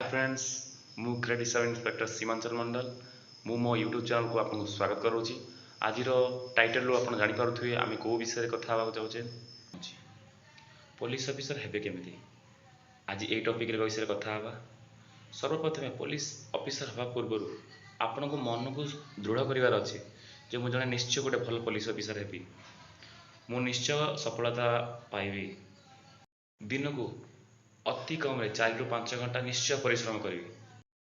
Friends मु grade sub inspector Seemanchal मंडल मु मो यूट्यूब चैनल को आपको स्वागत करुँची। आज टाइटल रू आप जापे आम कौ विषय कथा चाहे पुलिस ऑफिसर हेबे केमिति। आज ये टॉपिक विषय कथा हवा। सर्वप्रथम पुलिस ऑफिसर हवा पूर्व आपण को मन को दृढ़ करार अच्छे जे मुझे जड़े निश्चय गोटे भल पुलिस ऑफिसर हेबी, मु निश्चय सफलता पाइबी। दिन को अति कम 4 ରୁ 5 घंटा निश्चय परिश्रम करी,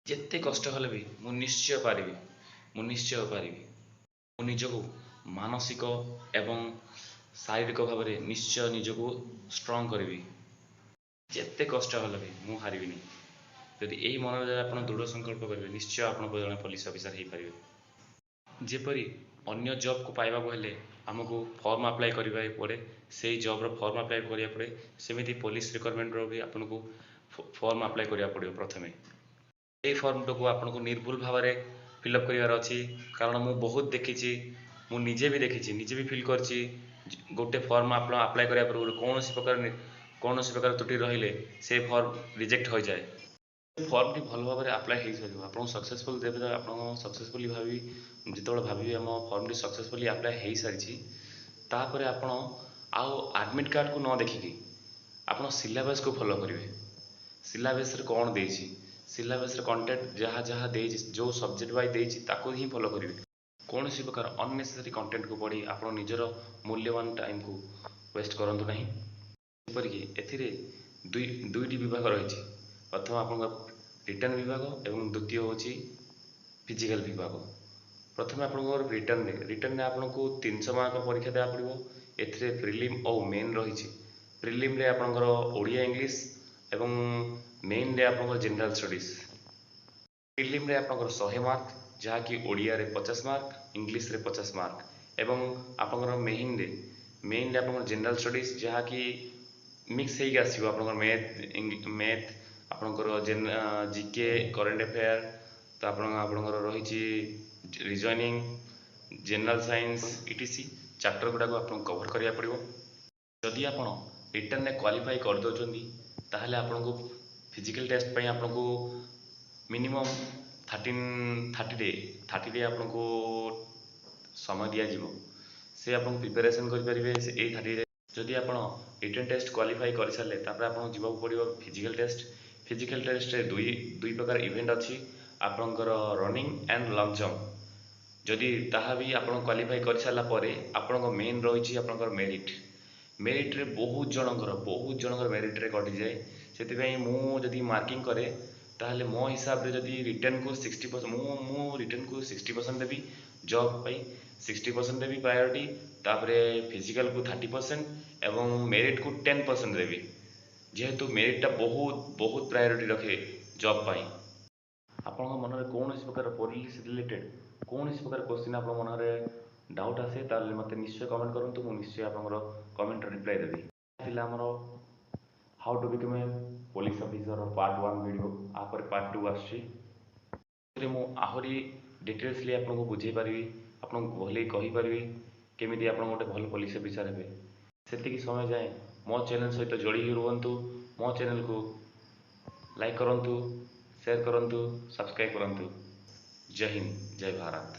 जिते कष्ट हेले भी मु निश्चय पारिबी मु निजको मानसिक एवं शारीरिक भाव में निश्चय निजको स्ट्रॉन्ग करी, जिते कष्ट हेले भी मु हारिबिनी। यदि यही मन आप दृढ़ संकल्प करेंगे निश्चय आप जड़े पुलिस ऑफिसर हो पारे। जेपरी अन्य जॉब को पाइबा हेले आमको फॉर्म अप्लाई करने पड़े, से जॉब रो फॉर्म अप्लाई करिया पड़े, सेमिति पुलिस रिक्वायरमेंट रो भी आपन को फॉर्म अप्लाई करिया पड़े। प्रथमे ये फॉर्म को आपन को निर्भुल भाव में फिलअप करार अच्छी, कारण मु बहुत देखी, मु निजे भी देखी, निजे भी फिल करछि। गोटे फॉर्म आप अप्लाई करिया पूर्व कौन प्रकार त्रुटि रहिले से फॉर्म रिजेक्ट हो जाए। फॉर्म टी भल भाव में अप्लाई हो सारे आप सक्सेसफुल देवे आप सक्सेसफुली भावी जो भावी आम फॉर्म टी सक्सेसफुली अप्लाई हो सारी तापर आपण आउ एडमिट कार्ड को न देखिकी आप सिलेबस को फॉलो करेंगे। सिलेबस कौन देछि, सिलेबस कंटेंट जहाँ जहाँ दे जो सब्जेक्ट वाइज देछि ताको ही फॉलो करेंगे। कौन सी प्रकार अननेसेसरी कंटेंट को पढ़ी आप निजर मूल्यवान टाइम को वेस्ट करंतु नहीं। एथिरे दुईटी विभाग रही, प्रथम आप रिटर्न विभाग एवं द्वितीय हूँ फिजिकल विभाग। प्रथम आप रिटर्न में आपको 300 मार्क परीक्षा देवा पड़ो। एथिरे प्रिलिम और मेन रही। प्रिलिम रे आपनकर ओडिया इंग्लिश एवं मेन रे आपनकर जनरल स्टडीज। प्रिलिम रे आपनकर 100 मार्क जहाँकि ओडिया रे 50 मार्क, इंग्लिश रे 50 मार्क एवं आपनकर मेन रे आपनकर जनरल स्टडीज जहाँकि मिक्स होगी आसो। आपनकर मैथ आपनकर जीके करेंट अफेयर तो आपनकर रही reasoning general science etc chapter गुड़ाक आपको कवर करिया पड़ो। जदि आप रिटर्न में क्वालिफाई कर दौरान ताहले आपको फिजिकल टेस्ट पे आपको मिनिमम 30 डे आपको समय दि जाव से आप प्रिपेरेसन करेंगे। से 30 डे जदि आप रिटर्न टेस्ट क्वालिफाई कर सारे तापर आपको जीवाक पड़ो फिजिकल टेस्ट। फिजिकल टेस्ट दुई प्रकार इवेंट अच्छी, आपंकर रनिंग एंड लॉन्ग जंप। जदि ताहा भी आप क्वालिफाई कर सारापर आपण मेन रही आपंकर मेरिट। मेरिट रे बहुत जनकर मेरिट रे कटि जाए। से मुझे मार्किंग करे ताहले मो हिसाब रे जदि रिटर्न को 60% मु रिटर्न को 60% देवी जॉब पाई 60% देवी प्रायोरिटी, तापरे फिजिकल को 30% एवं मेरिट को 10% देवी। जेहेतु मेरिटा बहुत प्रायोरिटी रखे जॉब पाई। आपण मन में कौन प्रकार पुलिस रिलेटेड कौन प्रकार क्वेश्चन आप मन में डाउट आसे ताले मते निश्चय कमेंट करंतु, मु निश्चय आपनकर कमेंट रिप्लाई देबी। थिला हमर how to become a police officer part 1 video आपर पार्ट 2 आछि। मु आहरी डिटेल्सली आपको बुझे पारि, आपको भले कहि पारि केमिति आप गोटे भल पुलिस ऑफिसर हेबे। सेतिकी समय जाए मो चैनल सहित जोड़ी रुहतु। मो चैनल को लाइक करंतु, शेयर करंतु, सब्सक्राइब करंतु। जय हिंद, जय भारत।